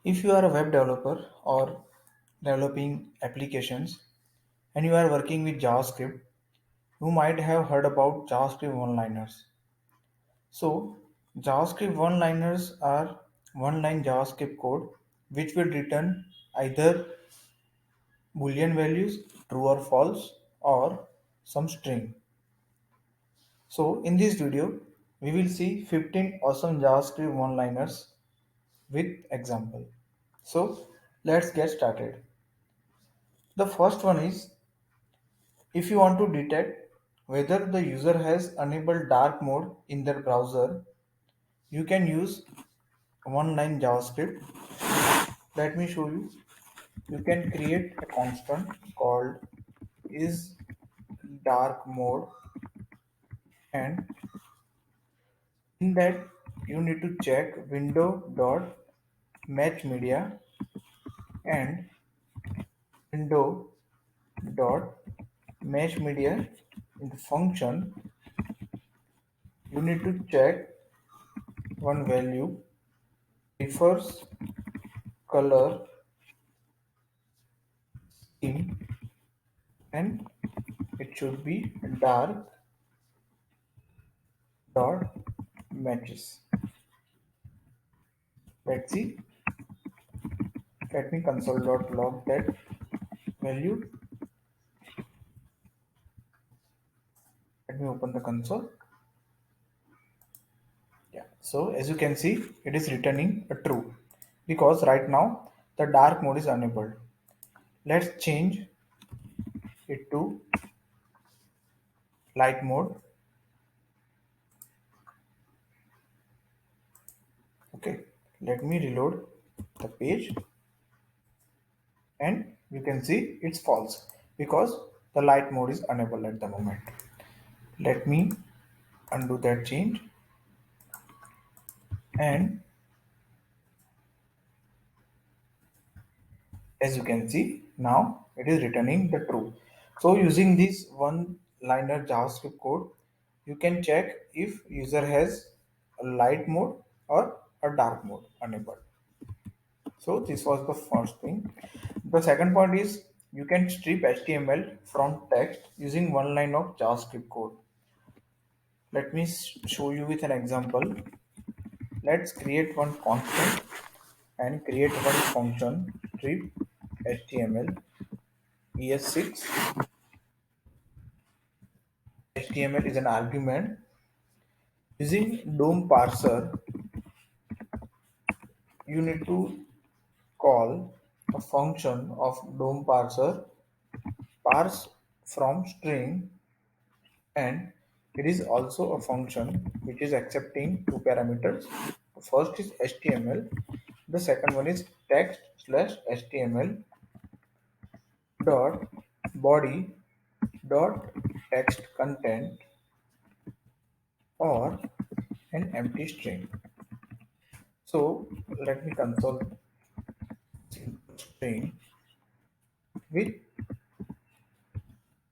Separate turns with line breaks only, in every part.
If you are a web developer or developing applications and you are working with JavaScript, you might have heard about JavaScript one-liners. So, JavaScript one-liners are one-line JavaScript code which will return either Boolean values, true or false, or some string. So, in this video, we will see 15 awesome JavaScript one-liners with example. So, let's get started. The first one is if you want to detect whether the user has enabled dark mode in their browser, you can use one line JavaScript. Let me show you. You can create a constant called is dark mode, and in that you need to check window dot match media and window dot match media. In the function you need to check one value prefers color scheme, and it should be dark dot matches. Let's see. Let me console dot log that value. Let me open the console. Yeah. So as you can see, it is returning a true because right now the dark mode is enabled. Let's change it to light mode. Okay. Let me reload the page, and you can see it's false because the light mode is enabled at the moment. Let me undo that change, and as you can see now it is returning the true. So using this one liner JavaScript code, you can check if user has a light mode or a dark mode enabled. So this was the first thing. The second point is you can strip HTML from text using one line of JavaScript code. Let me show you with an example. Let's create one constant and create one function strip HTML ES6. HTML is an argument. Using DOM parser, you need to call a function of DOM parser parse from string, and it is also a function which is accepting two parameters. The first is HTML, the second one is text slash HTML dot body dot text content or an empty string. So let me console string with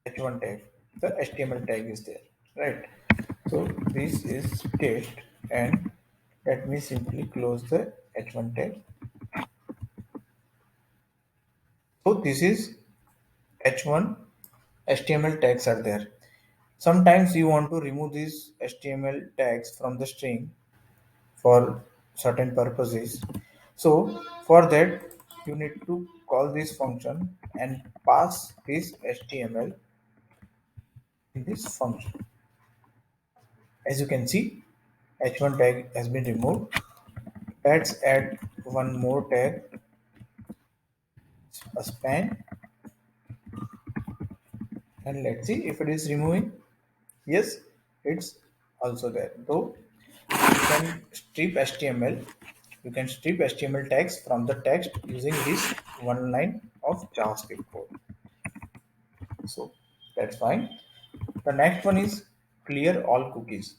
h1 tag. The HTML tag is there, right? So this is test, and let me simply close the h1 tag. So this is h1 HTML tags are there. Sometimes you want to remove these HTML tags from the string for certain purposes. So for that you need to call this function and pass this HTML in this function. As you can see, h1 tag has been removed. Let's add one more tag, a span, and let's see if it is removing. Yes, it's also there. Though you can strip HTML, you can strip HTML tags from the text using this one line of JavaScript code. So that's fine. The next one is clear all cookies.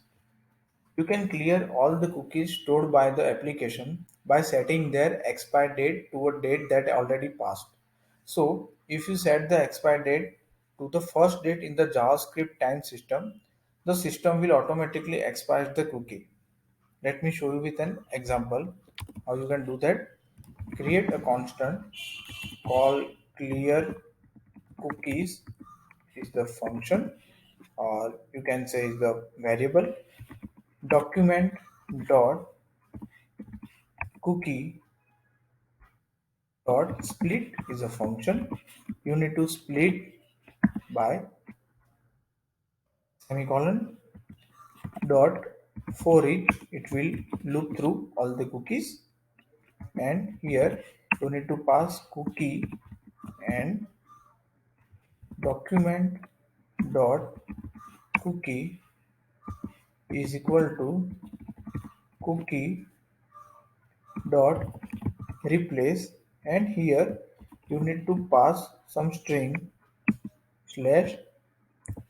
You can clear all the cookies stored by the application by setting their expire date to a date that already passed. So if you set the expire date to the first date in the JavaScript time system, the system will automatically expire the cookie. Let me show you with an example how you can do that. create a constant called clear cookies is the function, or you can say is the variable. Document dot cookie dot split is a function. You need to split by semicolon dot. For it will loop through all the cookies, and here you need to pass cookie, and document dot cookie is equal to cookie dot replace, and here you need to pass some string slash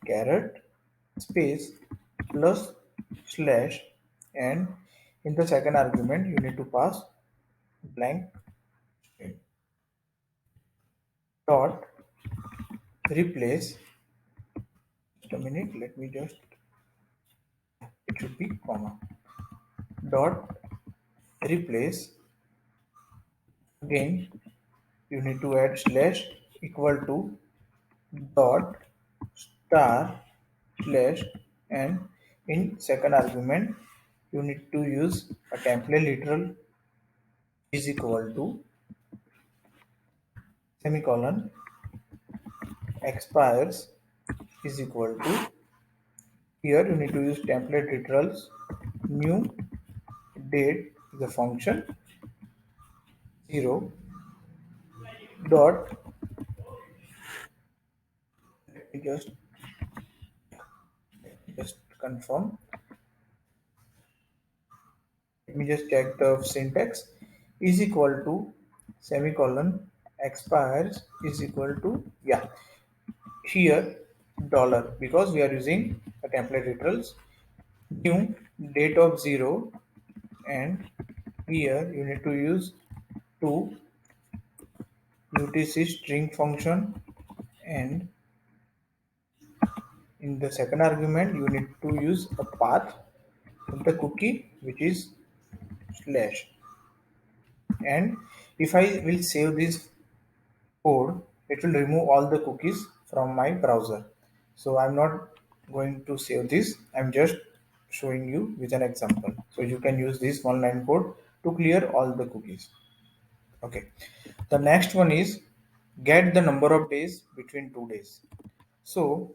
caret space plus slash, and in the second argument you need to pass blank string. Dot replace, just a minute, let me just, it should be comma, dot replace, again you need to add slash equal to dot star slash, and in second argument you need to use a template literal is equal to semicolon expires is equal to, here you need to use template literals, new date is a function, 0 dot, let me just confirm, let me just check the syntax, is equal to semicolon expires is equal to, yeah, here dollar, because we are using a template literals, new date of 0, and here you need to use two UTC string function, and in the second argument you need to use a path of the cookie which is slash, and if I will save this code, it will remove all the cookies from my browser. So I'm not going to save this, I'm just showing you with an example, so you can use this one line code to clear all the cookies. Okay, the next one is get the number of days between 2 days. So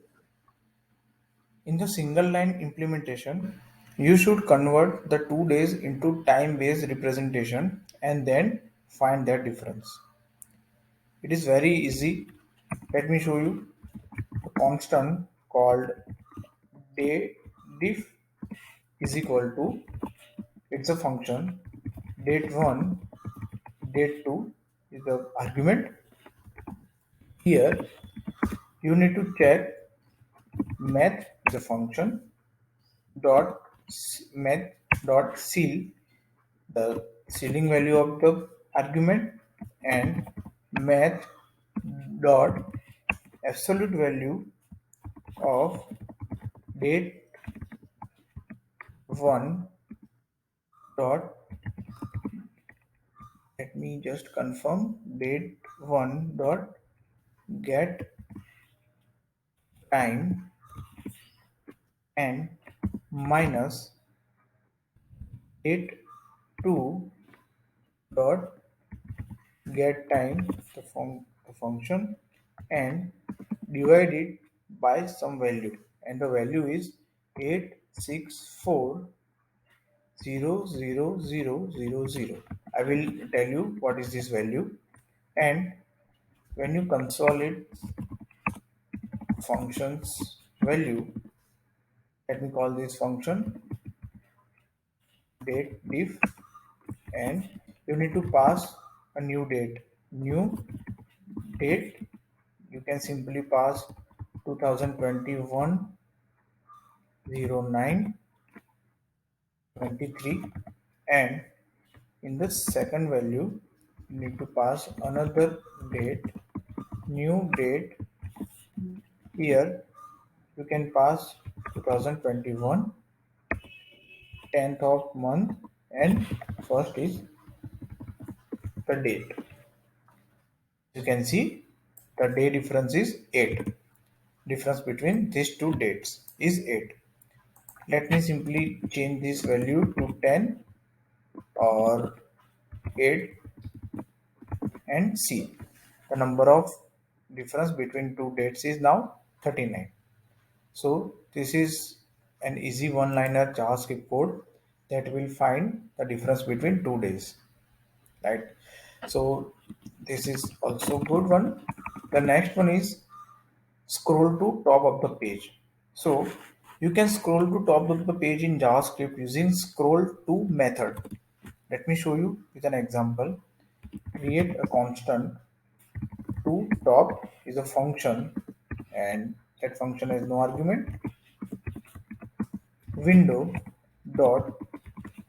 in the single line implementation, you should convert the 2 days into time based representation and then find their difference. It is very easy. Let me show you. A constant called day diff is equal to, it's a function, date 1, date 2 is the argument. Here you need to check math is a function, dot math dot seal, the sealing value of the argument, and math dot absolute value of date 1 dot, let me just confirm, date 1 dot get time, and minus date 2 dot get time, the function, and divide it by some value, and the value is 864000000. I will tell you what is this value, and when you consolidate functions value, let me call this function date diff, and you need to pass a new date, you can simply pass 2021 09 23, and in the second value you need to pass another date, new date, here you can pass 2021 10th of month, and first is the date. You can see the day difference is 8. Difference between these two dates is 8. Let me simply change this value to 10 or 8 and see. The number of difference between two dates is now 39. So this is an easy one-liner JavaScript code that will find the difference between two days, right? So this is also good one. The next one is scroll to top of the page. So you can scroll to top of the page in JavaScript using scroll to method. Let me show you with an example. Create a constant to top is a function, and that function has no argument. Window dot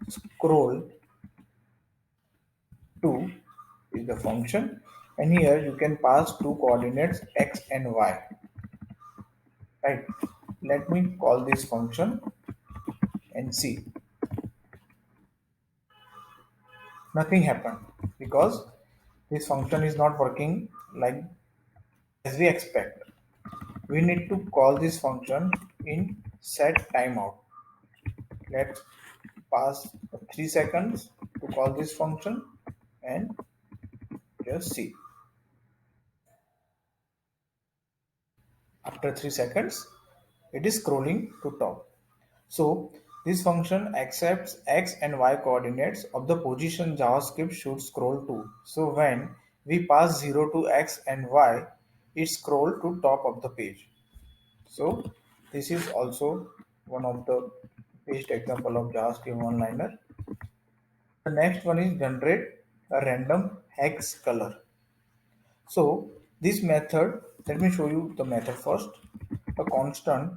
scroll to is the function, and here you can pass two coordinates x and y, right? Let me call this function and see. Nothing happened because this function is not working like as we expect. We need to call this function in set timeout. Let's pass 3 seconds to call this function and just see. After 3 seconds, it is scrolling to top. So this function accepts x and y coordinates of the position JavaScript should scroll to. So when we pass 0 to x and y, it scrolls to top of the page. So this is also one of the best example of JavaScript one-liner. The next one is generate a random hex color. So this method, let me show you the method first. A constant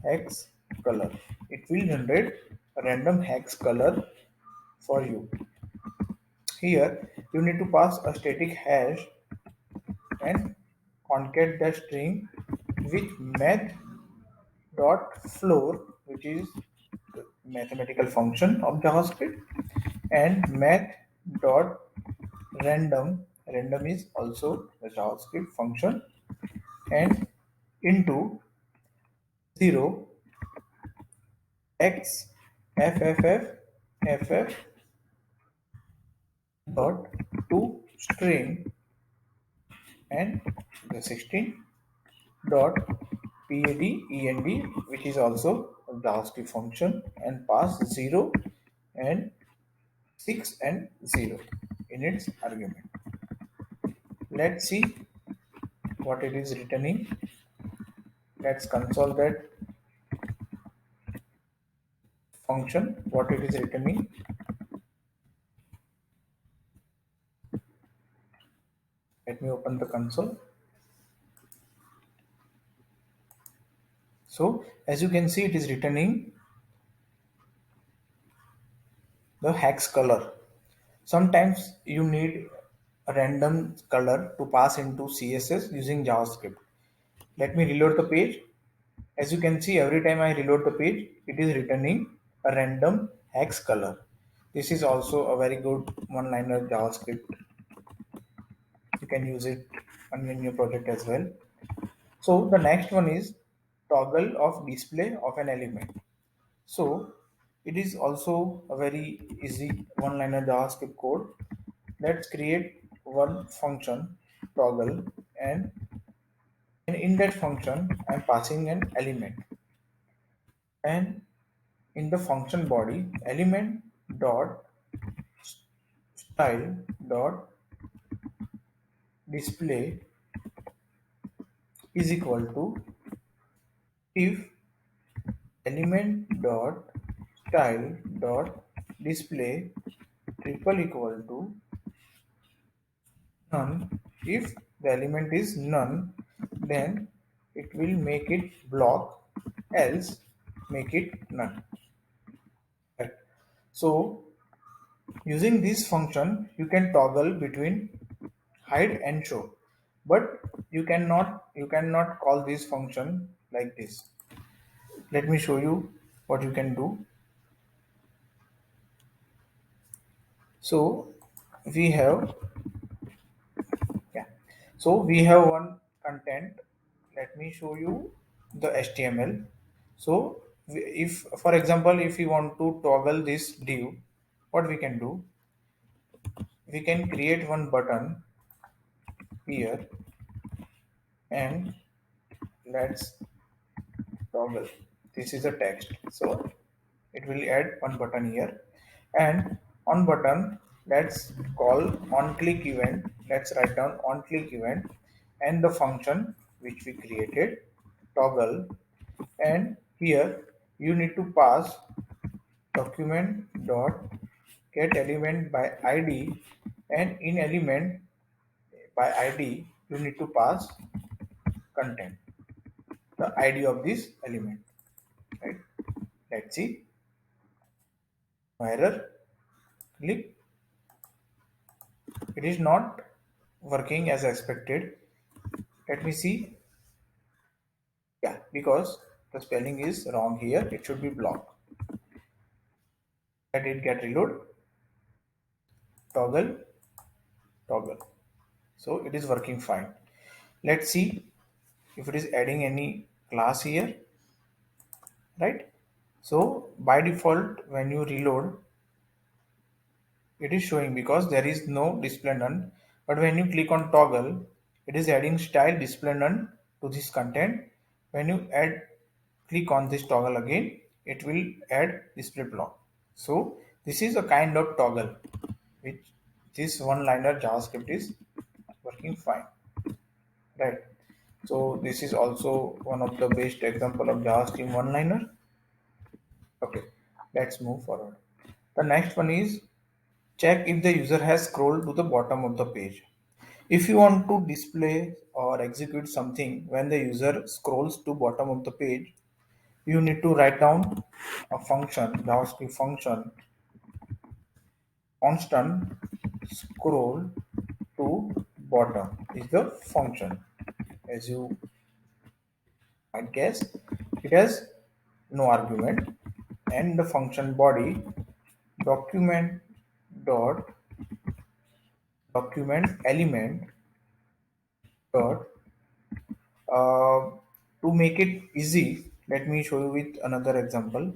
hex color. It will generate a random hex color for you. Here you need to pass a static hash and concat the string with math dot floor, which is the mathematical function of JavaScript, and math dot random. Random is also the JavaScript function, and into 0 x ff dot to string and the 16 dot pad which is also a JavaScript function, and pass 0 and 6 and 0 in its argument. Let's see what it is returning. Let's console that function, what it is returning. Let me open the console. So as you can see, it is returning the hex color. Sometimes you need a random color to pass into CSS using JavaScript. Let me reload the page. As you can see, every time I reload the page, it is returning a random hex color. This is also a very good one-liner JavaScript. You can use it on your project as well. So the next one is toggle of display of an element. So it is also a very easy one-liner JavaScript code. Let's create one function toggle, and in that function I'm passing an element, and in the function body element dot style dot display is equal to if element dot style dot display triple equal to none. If the element is none, then it will make it block, else make it none. Right. So using this function you can toggle between hide and show, but you cannot call this function like this. Let me show you what you can do. So we have, yeah, so we have one content. Let me show you the HTML. So if, for example, if we want to toggle this div, what we can do, we can create one button here, and let's toggle. This is a text, so it will add one button here, and on button let's call on click event. Let's write down on click event and the function which we created, toggle. And here you need to pass document dot get element by id, and in element by id you need to pass content, the id of this element, right? Let's see. Error, click. It is not working as expected. Let me see. Yeah, because the spelling is wrong here. It should be block. Let it get reload. Toggle, toggle. So it is working fine. Let's see if it is adding any class here, right? So by default, when you reload, it is showing because there is no display none. But when you click on toggle, it is adding style display none to this content. When you add click on this toggle again, it will add display block. So this is a kind of toggle which this one liner JavaScript is working fine, right? So this is also one of the best example of JavaScript one liner. Okay, let's move forward. The next one is check if the user has scrolled to the bottom of the page. If you want to display or execute something when the user scrolls to bottom of the page, you need to write down a function, JavaScript function, constant scroll to bottom is the function. As you might guess, it has no argument, and the function body document dot document element dot. To make it easy, let me show you with another example.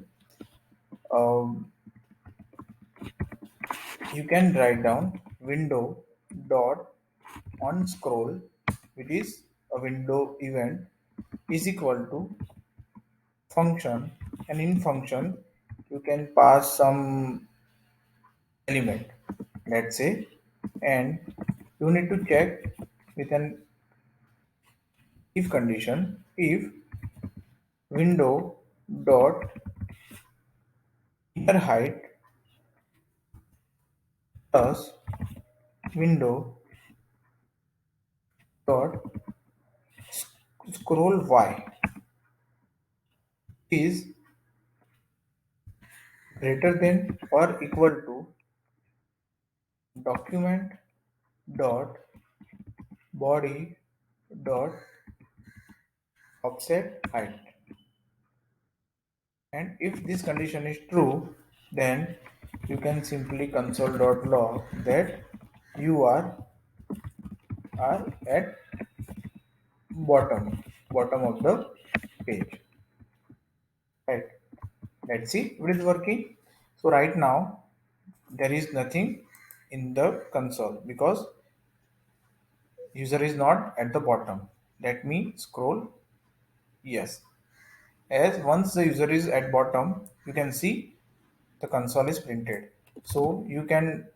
Um, you can write down window dot on scroll, which is a window event, is equal to function, and in function you can pass some element, let's say, and you need to check with an if condition, if window dot inner height plus window dot scroll y is greater than or equal to document dot body dot offset height. And if this condition is true, then you can simply console.log that you are at bottom of the page, right? Let's see if it is working. So right now there is nothing in the console because user is not at the bottom. Let me scroll. Yes, as once the user is at bottom, you can see the console is printed. So you can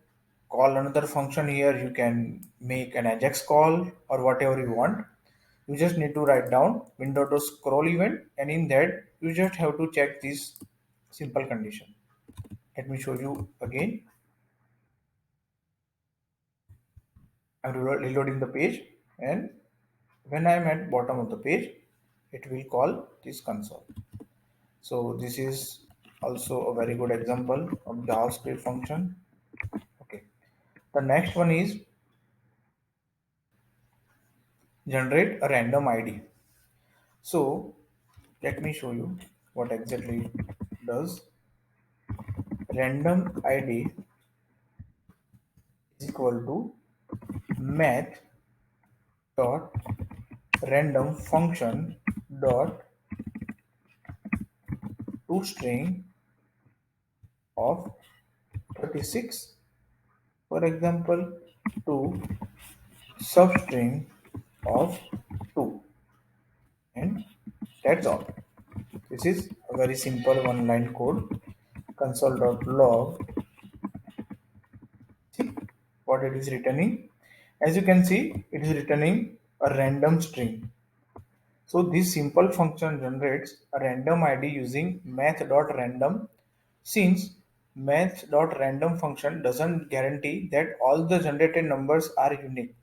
call another function here. You can make an ajax call or whatever you want. You just need to write down window to scroll event, and in that you just have to check this simple condition. Let me show you again. I'm reloading the page, and when I'm at bottom of the page, it will call this console. So this is also a very good example of JavaScript function. Okay. The next one is generate a random ID. So let me show you what exactly it does. Random ID is equal to math dot random function dot toString of 36, for example, to substring of 2, and that's all. This is a very simple one line code. Console.log. See what it is returning. As you can see, it is returning a random string. So this simple function generates a random ID using math.random. Since math.random function doesn't guarantee that all the generated numbers are unique.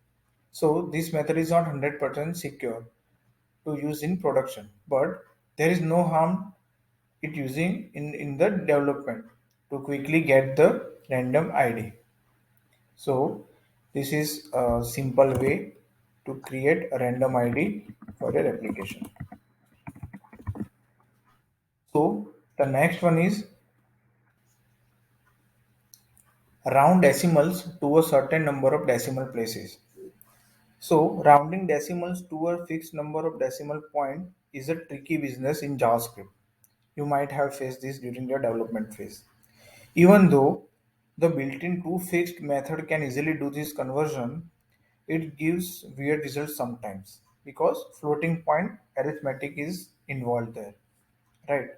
So this method is not 100% secure to use in production, but there is no harm it using in the development to quickly get the random ID. So this is a simple way to create a random ID for your application. So the next one is round decimals to a certain number of decimal places. So rounding decimals to a fixed number of decimal point is a tricky business in JavaScript. You might have faced this during your development phase. Even though the built-in toFixed method can easily do this conversion, it gives weird results sometimes because floating point arithmetic is involved there, right?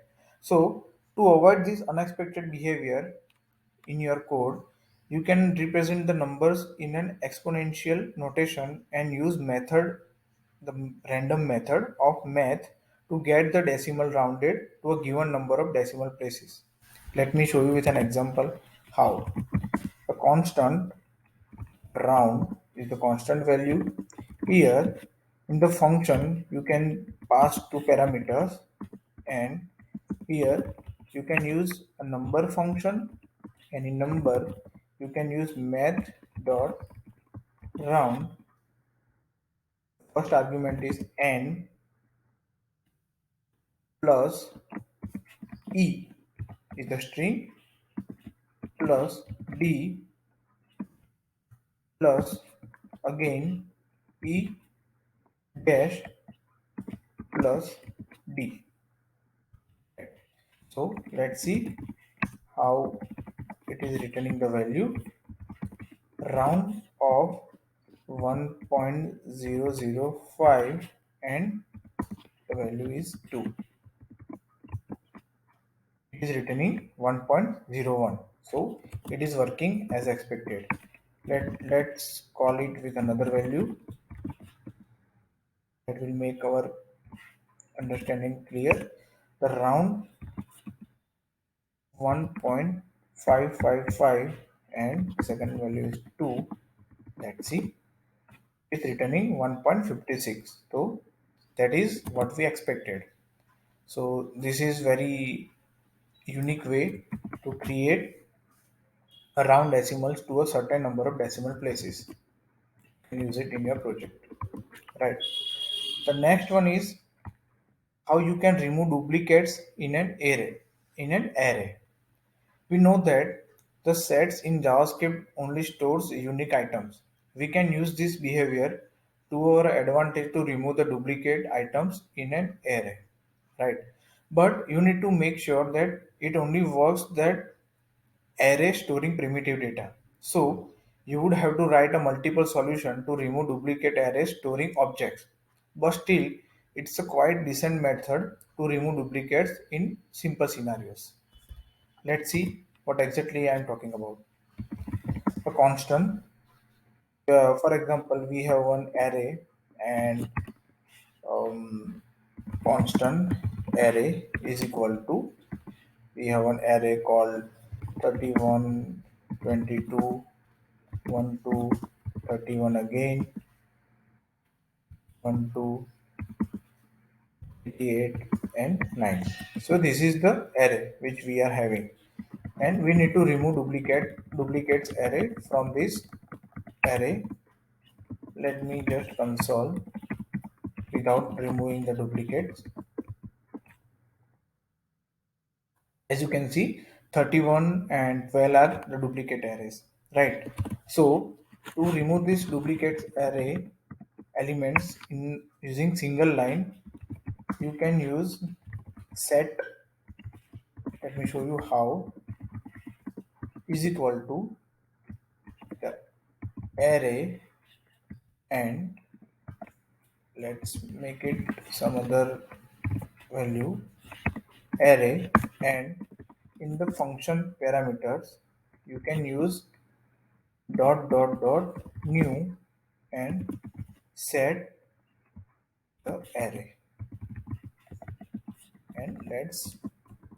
So to avoid this unexpected behavior in your code, you can represent the numbers in an exponential notation and use the random method of math to get the decimal rounded to a given number of decimal places. Let me show you with an example how. A constant round is the constant value. Here in the function you can pass two parameters, and here you can use a number function, and in number you can use math dot round. First argument is n plus e is the string plus d plus again e dash plus d. So let's see how it is returning the value. Round of 1.005 and the value is 2. It is returning 1.01. So it is working as expected. Let's call it with another value that will make our understanding clear. The round 1.555 and second value is 2. Let's see. It's returning 1.56. So that is what we expected. So this is very unique way to create a round decimals to a certain number of decimal places. You can use it in your project, right? The next one is how you can remove duplicates in an array. In an array, we know that the sets in JavaScript only stores unique items. We can use this behavior to our advantage to remove the duplicate items in an array, right? But you need to make sure that it only works that array storing primitive data. So you would have to write a multiple solution to remove duplicate arrays storing objects. But still, it's a quite decent method to remove duplicates in simple scenarios. Let's see what exactly I am talking about. A constant. For example, we have one array and um, constant array is equal to, we have an array called 31, 22, 1, 2, 31 again, 1, 2, 88 and 9. So this is the array which we are having, and we need to remove duplicates array from this array. Let me just console without removing the duplicates. As you can see, 31 and 12 are the duplicate arrays, right? So to remove this duplicate array elements in using single line, you can use set. Let me show you how. Is equal to the array, and let's make it some other value, array, and in the function parameters you can use dot dot dot new and set the array, and let's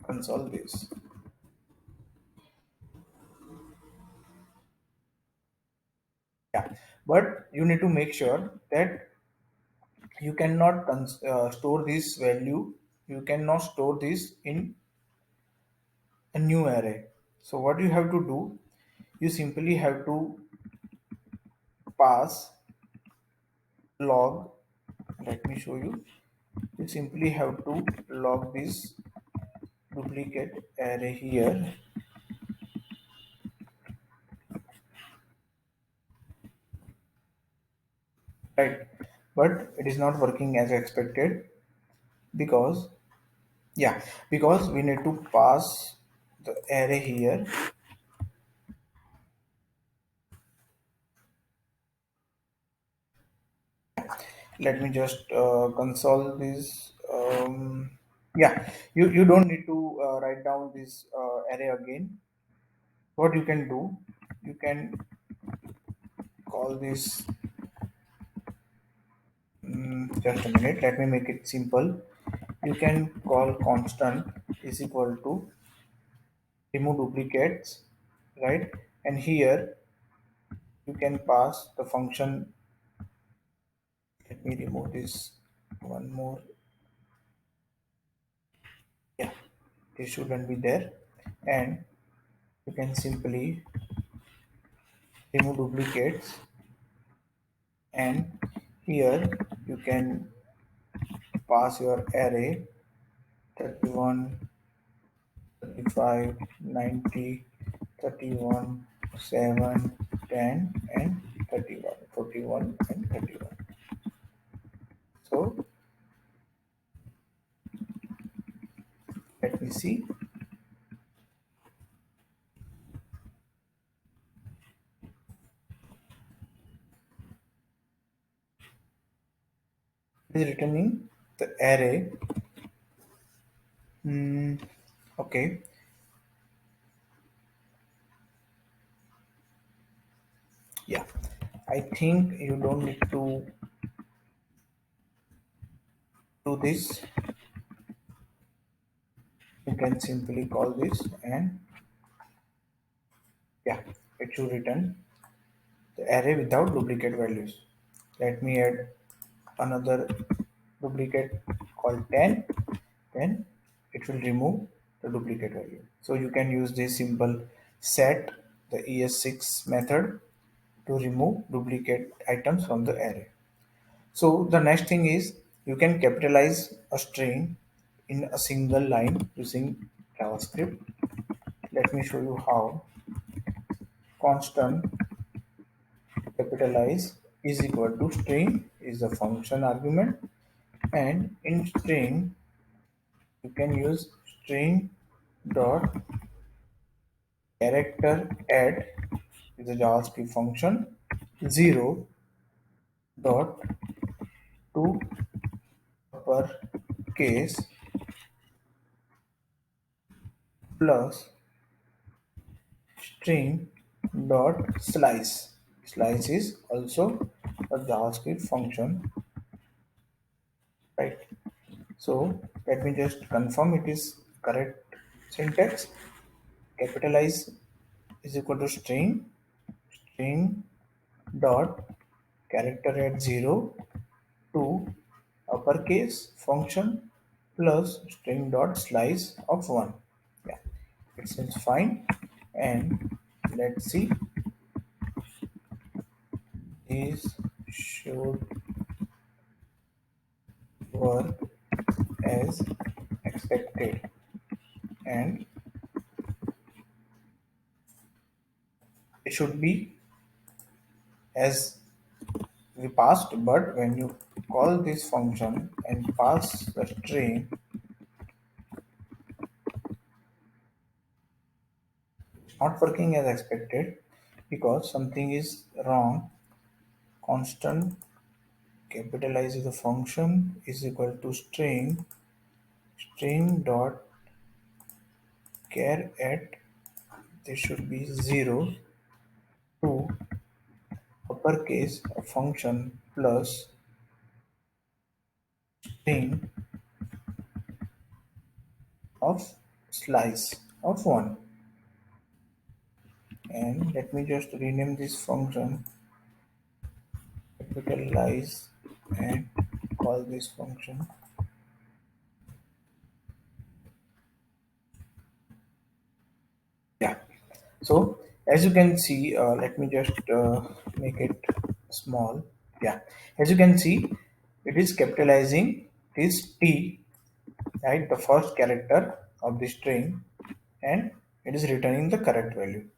console this. Yeah, but you need to make sure that you cannot store this value, you cannot store this in a new array. So what you have to do, you simply have to pass log. Let me show you. You simply have to log this duplicate array here, right? But it is not working as expected because, yeah, because we need to pass the array here. Let me just console this. Yeah, you don't need to write down this array again. What you can do, you can call this. Just a minute, let me make it simple. You can call constant is equal to remove duplicates, right? And here you can pass the function. Let me remove this one more. Yeah, this shouldn't be there. And you can simply remove duplicates, and here you can pass your array 31, 35, 90, 31, 7, 10, and 31, 41, and 31. So let me see. It is returning the array. Okay. Yeah. I think you don't need to do this. You can simply call this, and yeah, it should return the array without duplicate values. Let me add another duplicate called 10, then it will remove the duplicate value. So you can use this simple set, the ES6 method, to remove duplicate items from the array. So the next thing is you can capitalize a string in a single line using JavaScript. Let me show you how. Constant capitalize is equal to string is the function argument, and in string you can use string dot character add is a JavaScript function, 0 dot to uppercase plus string dot slice. Slice is also a JavaScript function, right? So let me just confirm it is correct syntax. Capitalize is equal to string dot character at 0 to uppercase function plus string dot slice of 1. Yeah, it seems fine. And let's see, this should work as expected, and it should be as we passed, but when you call this function and pass the string, not working as expected because something is wrong. Constant capitalize the function is equal to string dot char at, this should be 0 to uppercase a function plus string of slice of 1. And let me just rename this function, capitalize, and call this function. Yeah. So as you can see, let me just make it small. Yeah. As you can see, it is capitalizing this T, right? The first character of the string, and it is returning the correct value.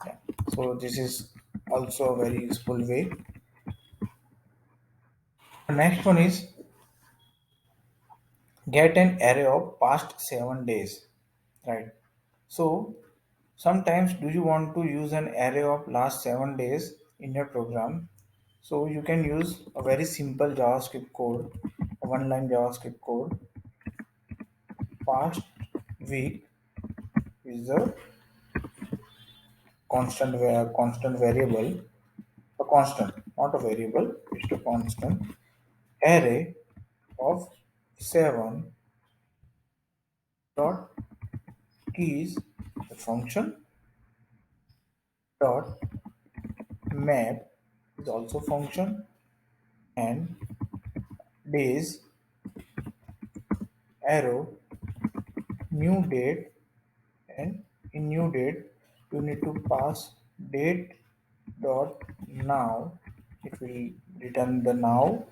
Yeah. So this is also a very useful way. The next one is get an array of past 7 days, right? So sometimes do you want to use an array of last 7 days in your program? So you can use a very simple JavaScript code, a one line JavaScript code. Past week is the constant variable, a constant, not a variable, it's a constant array of 7 dot keys, the function dot map is also function, and days arrow new date, and in new date you need to pass date dot now, it will return the now,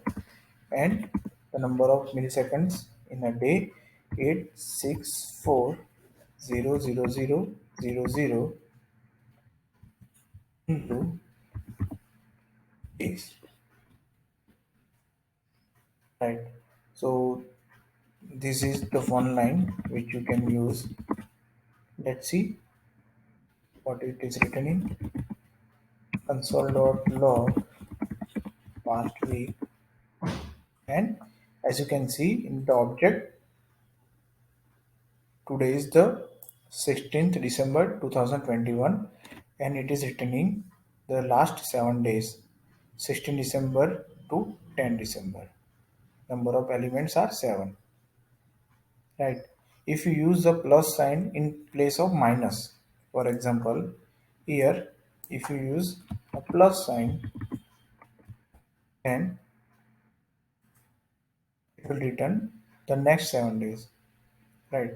and the number of milliseconds in a day 864,000,000 into days, right? So this is the one line which you can use. Let's see what it is returning. Console.log past week, and as you can see in the object, today is the 16th December 2021, and it is returning the last 7 days, 16 December to 10 December. Number of elements are 7, right? If you use the plus sign in place of minus, for example, here if you use a plus sign, then it will return the next 7 days, right?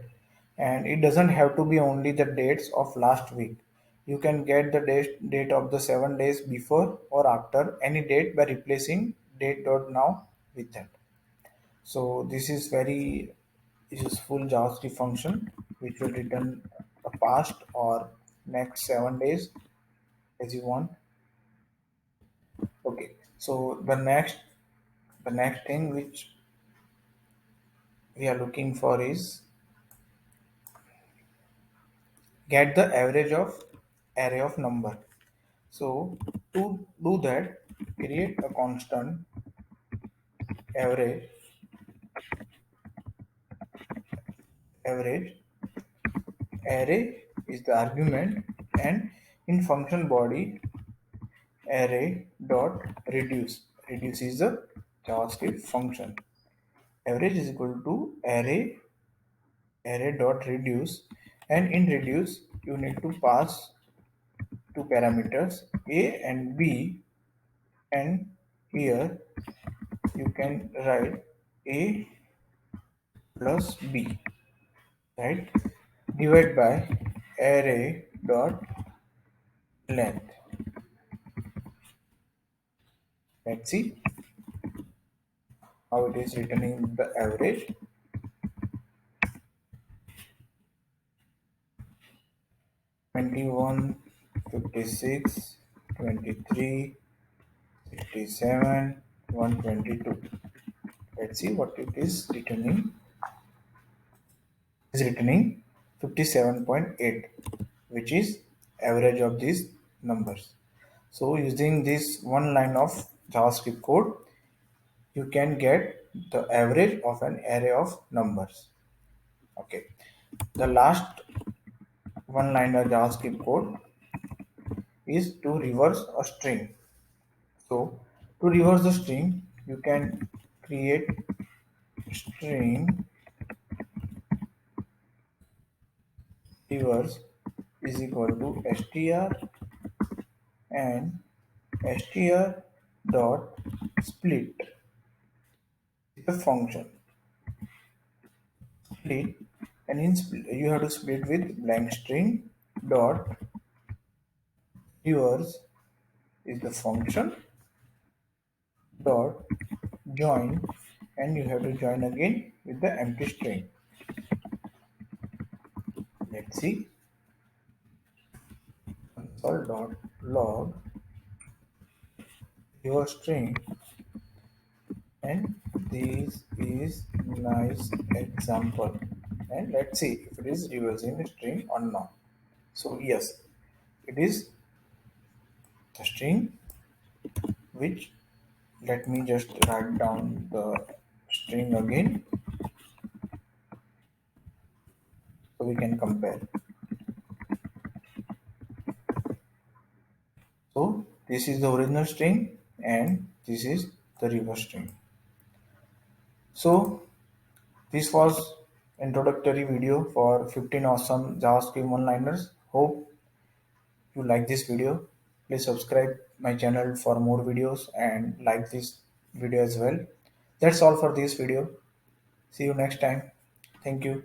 And it doesn't have to be only the dates of last week. You can get the date of the 7 days before or after any date by replacing date dot now with that. So this is very useful JavaScript function which will return the past or next 7 days as you want. Okay, so the next thing which we are looking for is get the average of array of number. So to do that, create a constant average. Average array is the argument, and in function body array dot reduce. Reduce is the JavaScript function. Average is equal to array dot reduce, and in reduce you need to pass two parameters a and b, and here you can write a plus b, right? Divide by array dot length. Let's see how it is returning the average. 21, 56, 23, 67, 122. Let's see what it is returning. Is returning 57.8, which is average of these numbers. So using this one line of JavaScript code, you can get the average of an array of numbers. Okay. The last one line of JavaScript code is to reverse a string. So to reverse the string, you can create string reverse is equal to str and str dot split is a function. Split, and in split you have to split with blank string dot reverse is the function dot join, and you have to join again with the empty string. Let's see, console dot log your string, and this is nice example, and let's see if it is reversing the string or not. So yes, it is the string, which, let me just write down the string again so we can compare. So this is the original string and this is the reverse string. So this was introductory video for 15 awesome JavaScript one-liners. Hope you like this video. Please subscribe my channel for more videos and like this video as well. That's all for this video. See you next time. Thank you.